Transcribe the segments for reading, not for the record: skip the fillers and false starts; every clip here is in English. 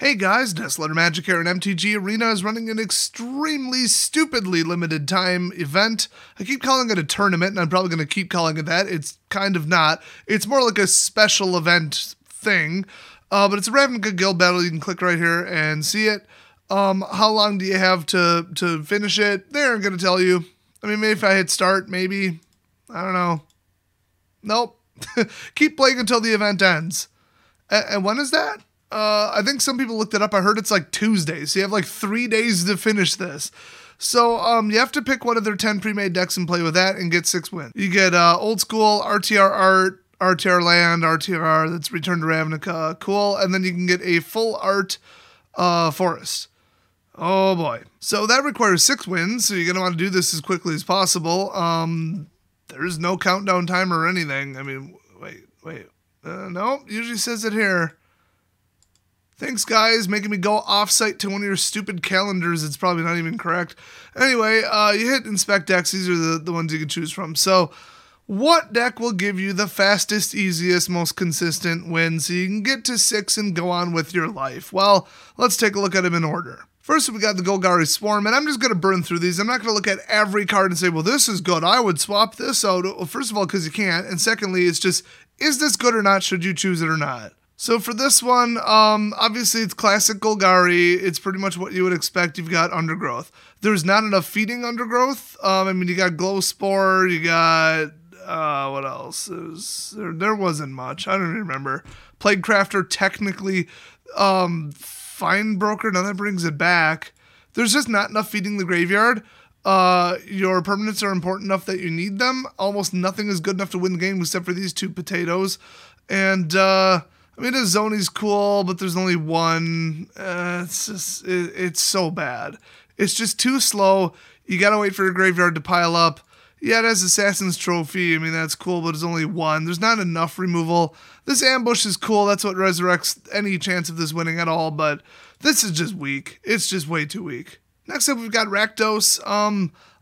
Hey guys, Nestletter Magic here, and MTG Arena is running an extremely stupidly limited time event. I keep calling it a tournament, and I'm probably going to keep calling it that. It's kind of not. It's more like a special event thing, but it's a Ravnica guild battle. You can click right here and see it. How long do you have to finish it? They're going to tell you. I mean, maybe if I hit start, maybe. I don't know. Nope. Keep playing until the event ends. And when is that? I think some people looked it up. I heard it's like Tuesday, so you have like 3 days to finish this. So you have to pick one of their 10 pre-made decks and play with that and get 6 wins. You get old school, RTR art, RTR land, RTR that's returned to Ravnica, cool, and then you can get a full art forest. Oh boy. So that requires 6 wins, so you're going to want to do this as quickly as possible. There's no countdown timer or anything. I mean, wait. No, usually says it here. Thanks, guys, making me go off-site to one of your stupid calendars. It's probably not even correct. Anyway, you hit Inspect Decks. These are the ones you can choose from. So, what deck will give you the fastest, easiest, most consistent win so you can get to 6 and go on with your life? Well, let's take a look at them in order. First, we got the Gogar Swarm, and I'm just going to burn through these. I'm not going to look at every card and say, well, this is good. I would swap this out. Well, first of all, because you can't. And secondly, it's just, is this good or not? Should you choose it or not? So for this one, obviously it's classic Golgari. It's pretty much what you would expect. You've got Undergrowth. There's not enough feeding Undergrowth. I mean, you got Glow Spore, you got, what else? There wasn't much. I don't even remember. Plague Crafter, technically, Fine Broker, now that brings it back. There's just not enough feeding the graveyard. Your permanents are important enough that you need them. Almost nothing is good enough to win the game except for these 2 potatoes. And, I mean, Azoni's cool, but there's only one. It's so bad. It's just too slow. You gotta wait for your graveyard to pile up. Yeah, it has Assassin's Trophy. I mean, that's cool, but it's only one. There's not enough removal. This ambush is cool. That's what resurrects any chance of this winning at all, but this is just weak. It's just way too weak. Next up, we've got Rectous.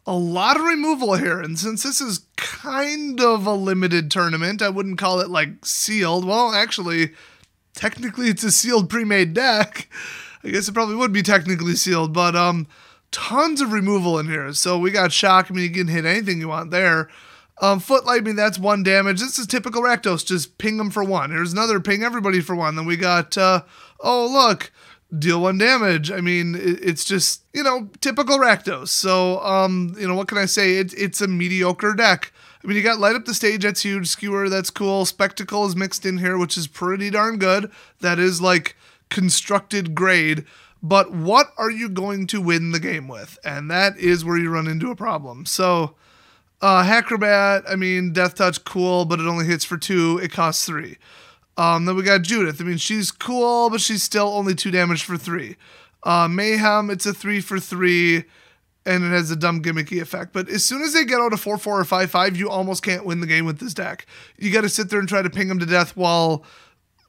A lot of removal here, and since this is kind of a limited tournament, I wouldn't call it like sealed. Well, actually, technically it's a sealed pre-made deck. I guess it probably would be technically sealed, but tons of removal in here. So we got Shock. I mean, you can hit anything you want there. Footlight, I mean, that's 1 damage. This is typical Rectous. Just ping them for 1. Here's another ping everybody for 1. Then we got, oh, look. Deal 1 damage. I mean, it's just, typical Rectous. So, what can I say? It's a mediocre deck. I mean, you got Light Up the Stage, that's huge. Skewer, that's cool. Spectacle is mixed in here, which is pretty darn good. That is like constructed grade. But what are you going to win the game with? And that is where you run into a problem. So, Acrobat, I mean, Death Touch, cool, but it only hits for 2. It costs 3. Then we got Judith. I mean, she's cool, but she's still only 2 damage for 3. Mayhem, it's a 3 for 3, and it has a dumb gimmicky effect. But as soon as they get out a 4-4 or 5-5, you almost can't win the game with this deck. You got to sit there and try to ping them to death while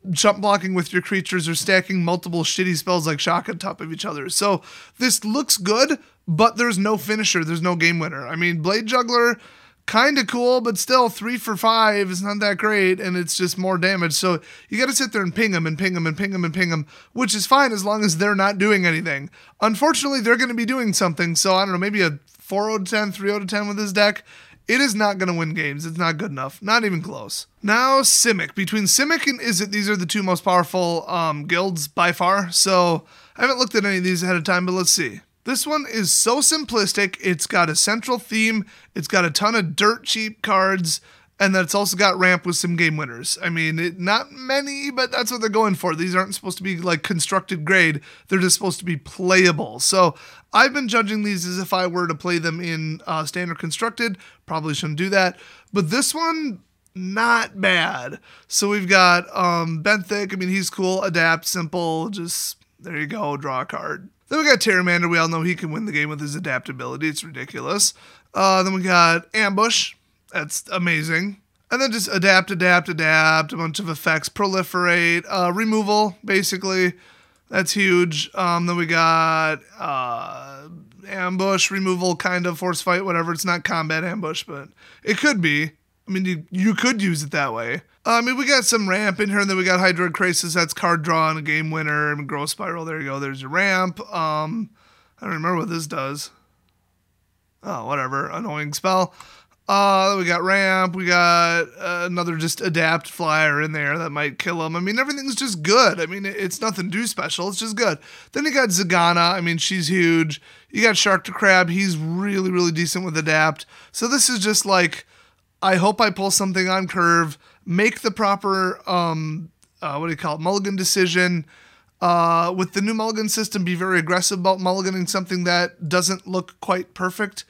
jump blocking with your creatures or stacking multiple shitty spells like Shock on top of each other. So this looks good, but there's no finisher. There's no game winner. I mean, Blade Juggler, kind of cool, but still 3 for 5 is not that great, and it's just more damage. So you got to sit there and ping them and ping them and ping them and ping them, which is fine as long as they're not doing anything. Unfortunately, they're going to be doing something, so I don't know, maybe a 4 out of 10, 3 out of 10 with this deck. It is not going to win games. It's not good enough. Not even close. Now, Simek. Between Simek and Izzet, these are the 2 most powerful guilds by far, so I haven't looked at any of these ahead of time, but let's see. This one is so simplistic. It's got a central theme, it's got a ton of dirt cheap cards, and then it's also got ramp with some game winners. I mean, not many, but that's what they're going for. These aren't supposed to be like constructed grade. They're just supposed to be playable. So I've been judging these as if I were to play them in standard constructed. Probably shouldn't do that. But this one, not bad. So we've got Benthic. I mean, he's cool. Adapt, simple. Just, there you go, draw a card. Then we got Pteramander. We all know he can win the game with his adaptability. It's ridiculous. Then we got Ambush. That's amazing. And then just adapt, a bunch of effects. Proliferate, removal, basically. That's huge. Then we got Ambush, removal, kind of, force fight, whatever. It's not combat ambush, but it could be. I mean, you could use it that way. I mean, we got some ramp in here, and then we got Hydroid Crisis. That's card draw and a game winner. I mean, Growth Spiral, there you go. There's your ramp. I don't remember what this does. Oh, whatever. Annoying spell. We got ramp. We got another just adapt flyer in there that might kill him. I mean, everything's just good. I mean, it's nothing too special. It's just good. Then you got Zagana. I mean, she's huge. You got Shark to Crab. He's really, really decent with adapt. So this is just like, I hope I pull something on curve, make the proper, mulligan decision. With the new mulligan system, be very aggressive about mulliganing something that doesn't look quite perfect.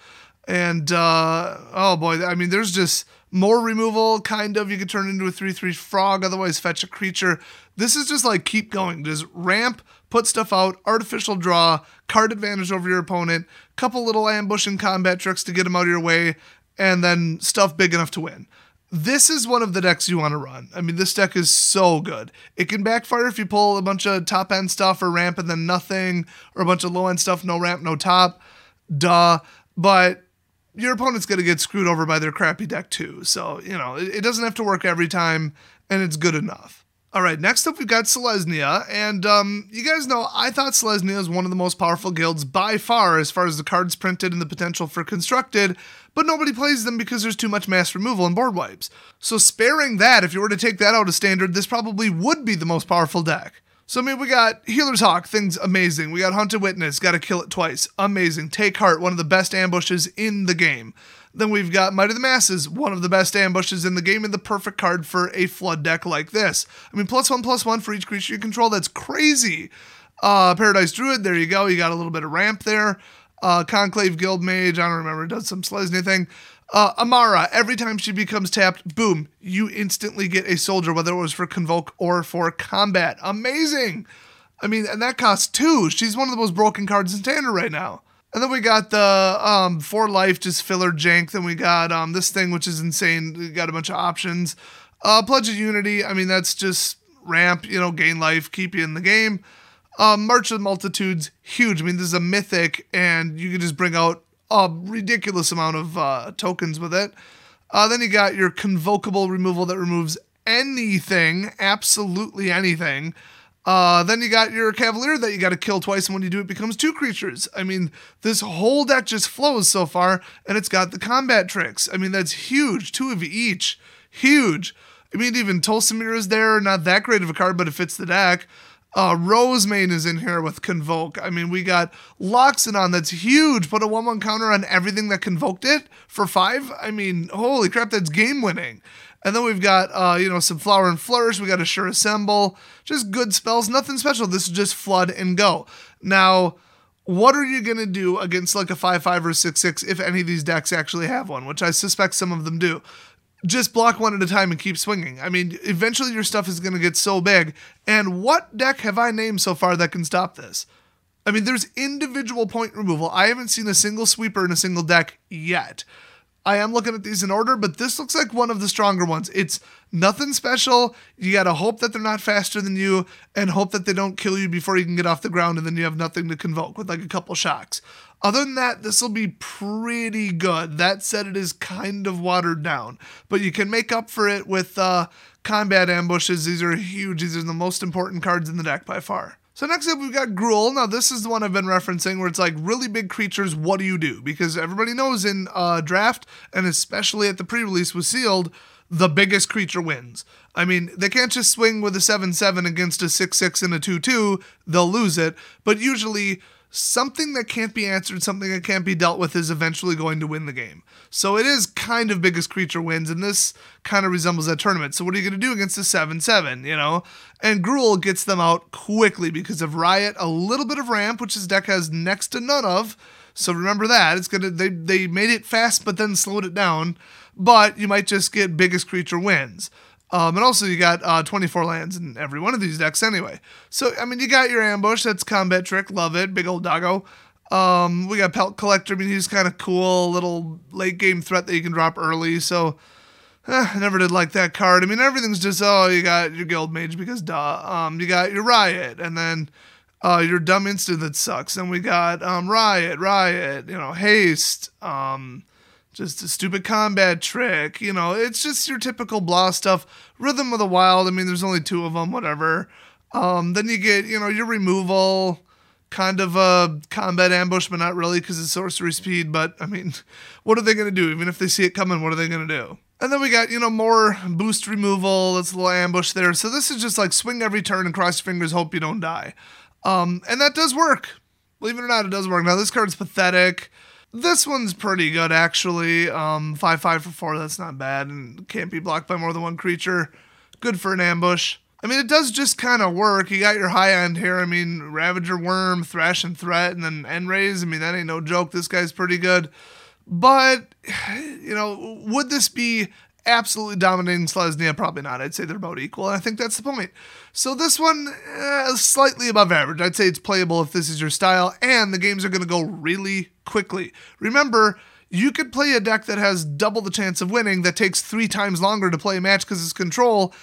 And, oh boy, I mean, there's just more removal, kind of. You could turn into a 3/3 frog, otherwise fetch a creature. This is just like, keep going. Just ramp, put stuff out, artificial draw, card advantage over your opponent, couple little ambush and combat tricks to get them out of your way, and then stuff big enough to win. This is one of the decks you want to run. I mean, this deck is so good. It can backfire if you pull a bunch of top-end stuff or ramp and then nothing, or a bunch of low-end stuff, no ramp, no top. Duh. But your opponent's going to get screwed over by their crappy deck too. So, you know, it doesn't have to work every time, and it's good enough. All right, next up we've got Celestia, and you guys know I thought Celestia is one of the most powerful guilds by far as the cards printed and the potential for constructed, but nobody plays them because there's too much mass removal and board wipes. So sparing that, if you were to take that out of standard, this probably would be the most powerful deck. So, I mean, we got Healer's Hawk, thing's amazing. We got Hunted Witness, gotta kill it twice, amazing. Take Heart, one of the best ambushes in the game. Then we've got Might of the Masses, one of the best ambushes in the game, and the perfect card for a flood deck like this. I mean, +1/+1 for each creature you control, that's crazy. Paradise Druid, there you go, you got a little bit of ramp there. Conclave Guild Mage, I don't remember, does some Celestia thing. Amara, every time she becomes tapped, boom, you instantly get a soldier, whether it was for Convoke or for combat. Amazing! I mean, and that costs 2. She's one of the most broken cards in Standard right now. And then we got the 4 life, just filler jank. Then we got this thing, which is insane. We got a bunch of options. Pledge of Unity, I mean, that's just ramp, you know, gain life, keep you in the game. March of Multitudes, huge. I mean, this is a mythic, and you can just bring out a ridiculous amount of tokens with it. Then you got your Convocable removal that removes anything, absolutely anything. Then you got your Cavalier that you got to kill twice, and when you do, it becomes 2 creatures. I mean, this whole deck just flows so far, and it's got the combat tricks. I mean, that's huge. 2 of each. Huge. I mean, even Tolsimir is there. Not that great of a card, but it fits the deck. Rosemane is in here with Convoke. I mean, we got Loxodon, that's huge. Put a 1/1 counter on everything that convoked it for 5. I mean, holy crap, that's game winning. And then we've got, some Flower and Flourish. We got Assure Assemble. Just good spells. Nothing special. This is just flood and go. Now, what are you going to do against like a 5/5 or 6/6 if any of these decks actually have one, which I suspect some of them do? Just block one at a time and keep swinging. I mean, eventually your stuff is going to get so big. And what deck have I named so far that can stop this? I mean, there's individual point removal. I haven't seen a single sweeper in a single deck yet. I am looking at these in order, but this looks like one of the stronger ones. It's nothing special. You got to hope that they're not faster than you and hope that they don't kill you before you can get off the ground, and then you have nothing to convoke with like a couple shocks. Other than that, this will be pretty good. That said, it is kind of watered down, but you can make up for it with combat ambushes. These are huge. These are the most important cards in the deck by far. So next up, we've got Grool. Now, this is the one I've been referencing where it's like really big creatures, what do you do? Because everybody knows in draft, and especially at the pre-release with Sealed, the biggest creature wins. I mean, they can't just swing with a 7/7 against a 6/6 and a 2/2. They'll lose it. But usually, something that can't be answered, something that can't be dealt with is eventually going to win the game. So it is kind of biggest creature wins, and this kind of resembles that tournament. So what are you going to do against a 7/7, you know? And Grool gets them out quickly because of Riot, a little bit of ramp, which his deck has next to none of. So remember that. It's gonna they made it fast but then slowed it down. But you might just get biggest creature wins. And also you got 24 lands in every one of these decks anyway. So, I mean, you got your ambush. That's combat trick. Love it. Big old doggo. We got Pelt Collector. I mean, he's kind of cool. Little late game threat that you can drop early. So, I never did like that card. I mean, everything's just, you got your Guild Mage because duh. You got your Riot. And then your dumb instant that sucks. And we got Riot, Haste. Just a stupid combat trick. You know, it's just your typical blah stuff. Rhythm of the Wild, I mean, there's only 2 of them, whatever. Then you get, you know, your removal, kind of a combat ambush, but not really because it's sorcery speed. But, I mean, what are they going to do? Even if they see it coming, what are they going to do? And then we got, you know, more boost removal. That's a little ambush there. So this is just like swing every turn and cross your fingers, hope you don't die. And that does work. Believe it or not, it does work. Now, this card's pathetic. This one's pretty good, actually. 5/5 for 4, that's not bad. And can't be blocked by more than 1 creature. Good for an ambush. I mean, it does just kind of work. You got your high end here. I mean, Ravager, Worm, Thresh, and Threat, and then End Raise. I mean, that ain't no joke. This guy's pretty good. But, you know, would this be absolutely dominating Celestia? Probably not. I'd say they're about equal. And I think that's the point. So this one, slightly above average. I'd say it's playable if this is your style. And the games are going to go really quickly. Remember, you could play a deck that has double the chance of winning that takes 3 times longer to play a match because it's control.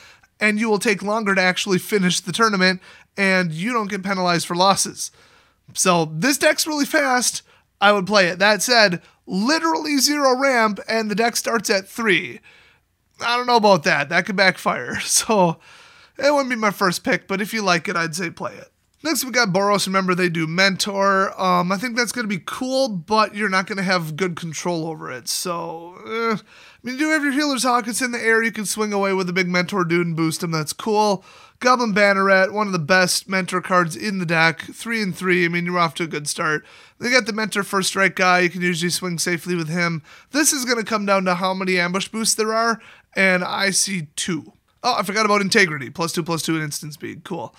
And you will take longer to actually finish the tournament. And you don't get penalized for losses. So this deck's really fast. I would play it. That said, literally 0 ramp, and the deck starts at 3. I don't know about that. That could backfire. So it wouldn't be my first pick, but if you like it, I'd say play it. Next, we got Boros. Remember, they do Mentor. I think that's going to be cool, but you're not going to have good control over it. So, I mean, you do have your Healer's Hawk. It's in the air. You can swing away with a big Mentor dude and boost him. That's cool. Goblin Banneret, one of the best Mentor cards in the deck. 3 and 3. I mean, you're off to a good start. They got the Mentor First Strike guy. You can usually swing safely with him. This is going to come down to how many ambush boosts there are, and I see 2. Oh, I forgot about Integrity. +2/+2 and instant speed. Cool.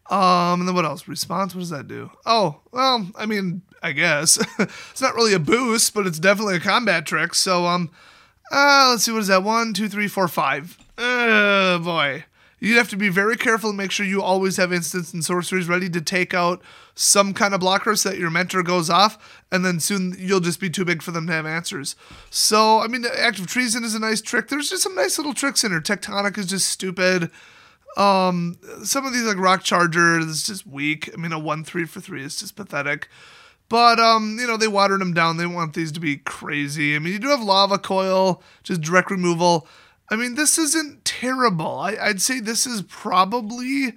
And then what else? Response? What does that do? Oh, well, I mean, I guess. It's not really a boost, but it's definitely a combat trick. So, let's see, what is that? 1, 2, 3, 4, 5. Oh, boy. You'd have to be very careful and make sure you always have instants and sorceries ready to take out some kind of blocker so that your Mentor goes off, and then soon you'll just be too big for them to have answers. So, I mean, Active Treason is a nice trick. There's just some nice little tricks in here. Tectonic is just stupid. Some of these, like Rock Charger, is just weak. I mean, a 1/3 for 3 is just pathetic. But, you know, they watered them down. They want these to be crazy. I mean, you do have Lava Coil, just direct removal. I mean, this isn't terrible. I'd say this is probably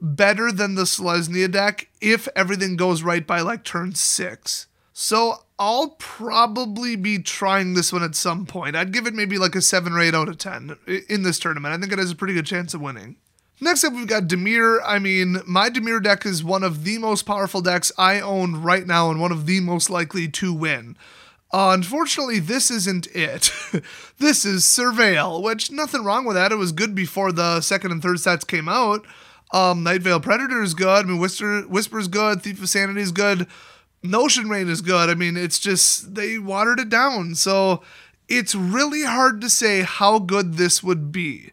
better than the Celestia deck if everything goes right by, like, turn 6. So I'll probably be trying this one at some point. I'd give it maybe like a 7 or 8 out of 10 in this tournament. I think it has a pretty good chance of winning. Next up, we've got Demeter. I mean, my Demeter deck is one of the most powerful decks I own right now and one of the most likely to win. Unfortunately, this isn't it. This is Surveil, which nothing wrong with that. It was good before the 2nd and 3rd sets came out. Night Veil Predator is good. I mean, Whisper is good. Thief of Sanity is good. Notion Rain is good. I mean, it's just, they watered it down. So it's really hard to say how good this would be.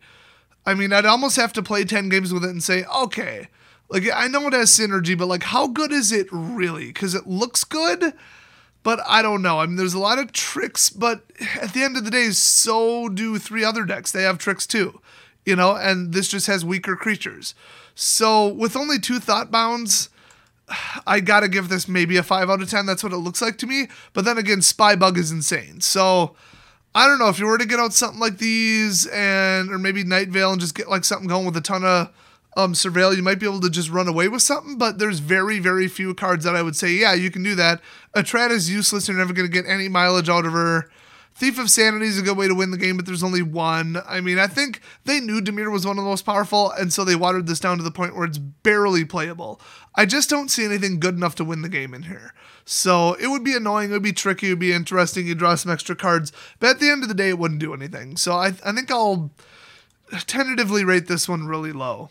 I mean, I'd almost have to play 10 games with it and say, okay, like, I know it has synergy, but like, how good is it really? Because it looks good, but I don't know. I mean, there's a lot of tricks, but at the end of the day, so do 3 other decks. They have tricks too, you know, and this just has weaker creatures. So with only 2 thought bounds, I gotta give this maybe a 5 out of 10. That's what it looks like to me. But then again, Spybug is insane. So I don't know, if you were to get out something like these or maybe Night Veil and just get like something going with a ton of Surveil, you might be able to just run away with something, but there's very, very few cards that I would say, yeah, you can do that. Atrat is useless. You're never going to get any mileage out of her. Thief of Sanity is a good way to win the game, but there's only 1. I mean, I think they knew Demeter was one of the most powerful, and so they watered this down to the point where it's barely playable. I just don't see anything good enough to win the game in here. So it would be annoying, it would be tricky, it would be interesting, you'd draw some extra cards, but at the end of the day, it wouldn't do anything. So I think I'll tentatively rate this one really low.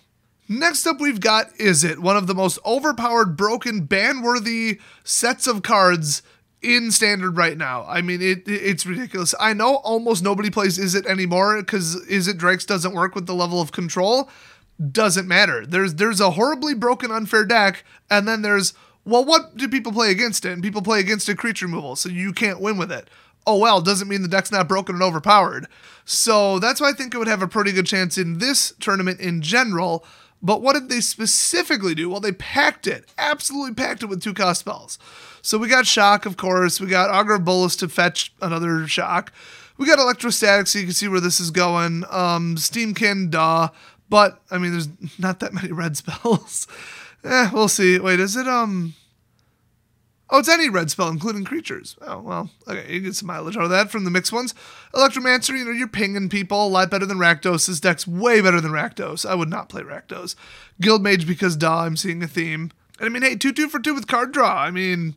Next up, we've got Izzet, one of the most overpowered, broken, ban-worthy sets of cards in Standard right now. I mean, it's ridiculous. I know almost nobody plays Izzet anymore because Izzet Drakes doesn't work with the level of control. Doesn't matter. There's a horribly broken, unfair deck, and then there's, well, what do people play against it? And people play against it creature removal, so you can't win with it. Oh, well, doesn't mean the deck's not broken and overpowered. So that's why I think it would have a pretty good chance in this tournament in general. But what did they specifically do? Well, they packed it, absolutely packed it with 2-cost spells. So we got Shock, of course. We got Augur of Bolos to fetch another Shock. We got Electrostatic, so you can see where this is going. Steamkin, duh. But, I mean, there's not that many red spells. We'll see. Wait, is it, Oh, it's any red spell, including creatures. Oh, well, okay, you get some mileage out of that from the mixed ones. Electromancer, you're pinging people a lot better than Rectous. This deck's way better than Rectous. I would not play Rectous. Guild Mage because, duh, I'm seeing a theme. And I mean, hey, 2-2 for 2 with card draw. I mean,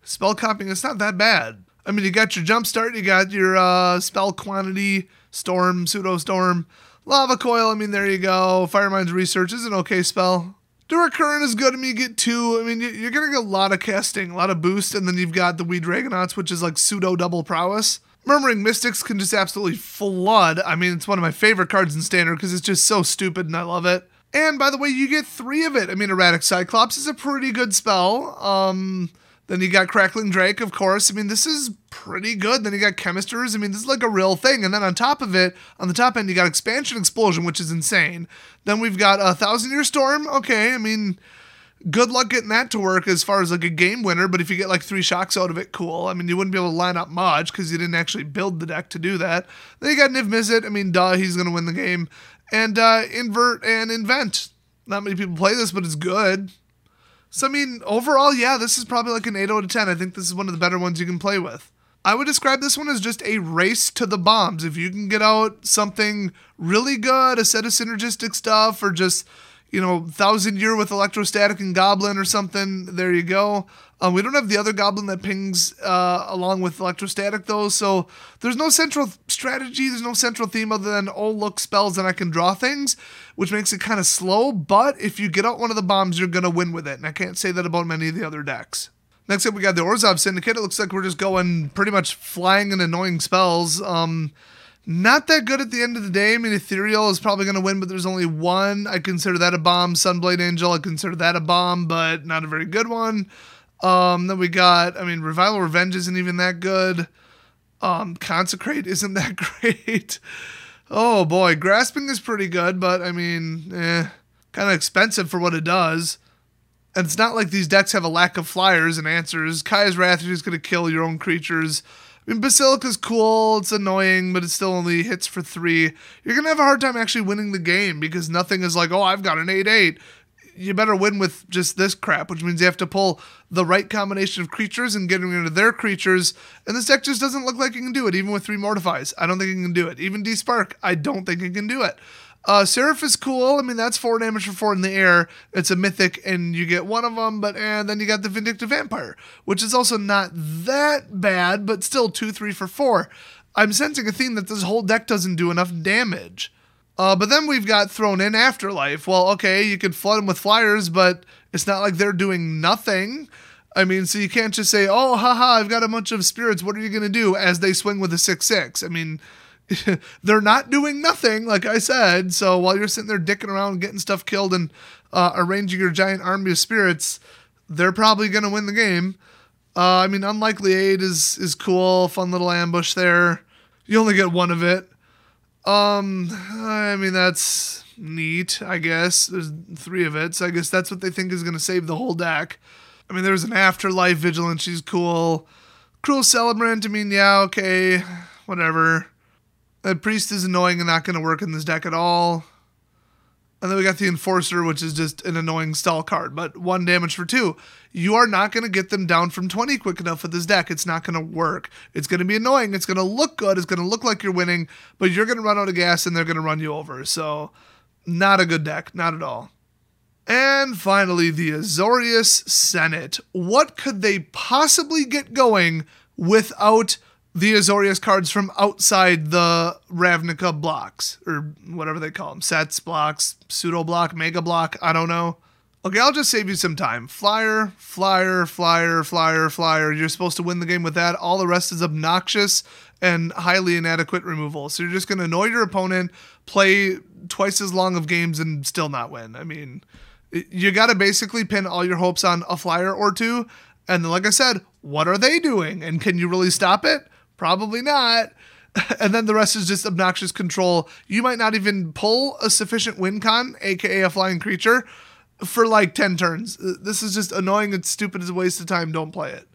spell copying, it's not that bad. I mean, you got your Jumpstart, you got your spell quantity, Storm, Pseudo-Storm, Lava Coil, I mean, there you go. Firemind's Research is an okay spell. Dura Current is good. I mean, you get 2. I mean, you're going to get a lot of casting, a lot of boost, and then you've got the Wee Dragonauts, which is like pseudo-double prowess. Murmuring Mystics can just absolutely flood. I mean, it's one of my favorite cards in Standard because it's just so stupid and I love it. And by the way, you get 3 of it. I mean, Erratic Cyclops is a pretty good spell. Then you got Crackling Drake, of course. I mean, this is pretty good. Then you got Chemisters. I mean, this is like a real thing. And then on top of it, on the top end, you got Expansion Explosion, which is insane. Then we've got a 1,000-Year Storm. Okay, I mean, good luck getting that to work as far as like a game winner. But if you get like 3 shocks out of it, cool. I mean, you wouldn't be able to line up much because you didn't actually build the deck to do that. Then you got Niv Mizzet. I mean, duh, he's going to win the game. And Invert and Invent. Not many people play this, but it's good. So, I mean, overall, yeah, this is probably like an 8 out of 10. I think this is one of the better ones you can play with. I would describe this one as just a race to the bombs. If you can get out something really good, a set of synergistic stuff, or just, 1,000-Year with Electrostatic and Goblin or something, there you go. We don't have the other Goblin that pings along with Electrostatic, though, so there's no central strategy, there's no central theme other than, look, spells and I can draw things, which makes it kind of slow, but if you get out one of the bombs, you're going to win with it, and I can't say that about many of the other decks. Next up, we got the Orzhov Syndicate. It looks like we're just going pretty much flying and annoying spells. Not that good at the end of the day. I mean, Ethereal is probably going to win, but there's only one. I consider that a bomb. Sunblade Angel, I consider that a bomb, but not a very good one. Then we got, Revival Revenge isn't even that good. Consecrate isn't that great. Oh boy, Grasping is pretty good, but kind of expensive for what it does. And it's not like these decks have a lack of flyers and answers. Kaya's Wrath is going to kill your own creatures. Basilica's cool, it's annoying, but it still only hits for 3. You're going to have a hard time actually winning the game because nothing is like, I've got an 8/8. You better win with just this crap, which means you have to pull the right combination of creatures and getting rid of their creatures. And this deck just doesn't look like it can do it, even with 3 Mortifies. I don't think it can do it. Even D-Spark, I don't think it can do it. Seraph is cool. That's 4 damage for 4 in the air. It's a mythic, and you get one of them, but then you got the Vindictive Vampire, which is also not that bad, but still 2/3 for 4. I'm sensing a theme that this whole deck doesn't do enough damage. But then we've got thrown in Afterlife. Well, okay, you could flood them with flyers, but it's not like they're doing nothing. So you can't just say, haha, I've got a bunch of spirits. What are you going to do as they swing with a 6/6? They're not doing nothing, like I said. So while you're sitting there dicking around, getting stuff killed, and arranging your giant army of spirits, they're probably going to win the game. Unlikely Aid is cool. Fun little ambush there. You only get 1 of it. That's neat, I guess. There's 3 of it, so I guess that's what they think is going to save the whole deck. There's an Afterlife Vigilant. She's cool. Cruel Celebrant. Yeah, okay. Whatever. That Priest is annoying and not going to work in this deck at all. And then we got the Enforcer, which is just an annoying stall card, but 1 damage for 2. You are not going to get them down from 20 quick enough with this deck. It's not going to work. It's going to be annoying. It's going to look good. It's going to look like you're winning, but you're going to run out of gas and they're going to run you over. So, not a good deck. Not at all. And finally, the Azureus Senate. What could they possibly get going without the Azureus cards from outside the Ravnica blocks, or whatever they call them, sets, blocks, pseudo block, mega block, I don't know. Okay, I'll just save you some time. Flyer, flyer, flyer, flyer, flyer. You're supposed to win the game with that. All the rest is obnoxious and highly inadequate removal. So you're just going to annoy your opponent, play twice as long of games, and still not win. You got to basically pin all your hopes on a flyer or 2. And then, like I said, what are they doing? And can you really stop it? Probably not. And then the rest is just obnoxious control. You might not even pull a sufficient win con, aka a flying creature, for like 10 turns. This is just annoying and stupid as a waste of time. Don't play it.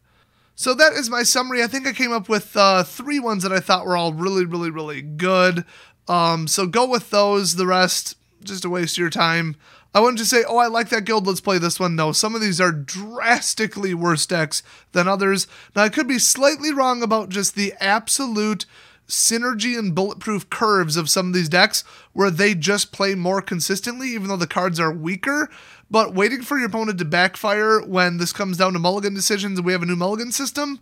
So that is my summary. I think I came up with 3 ones that I thought were all really, really, really good. So go with those. The rest, just a waste of your time. I wouldn't just say, oh, I like that guild, let's play this one. No, some of these are drastically worse decks than others. Now, I could be slightly wrong about just the absolute synergy and bulletproof curves of some of these decks where they just play more consistently, even though the cards are weaker. But waiting for your opponent to backfire when this comes down to mulligan decisions and we have a new mulligan system,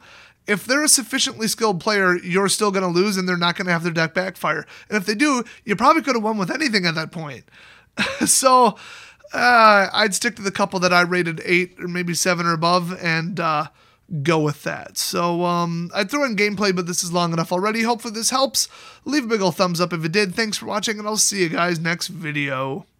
if they're a sufficiently skilled player, you're still going to lose and they're not going to have their deck backfire. And if they do, you probably could have won with anything at that point. So I'd stick to the couple that I rated 8 or maybe 7 or above and go with that. So I'd throw in gameplay, but this is long enough already. Hopefully this helps. Leave a big ol' thumbs up if it did. Thanks for watching, and I'll see you guys next video.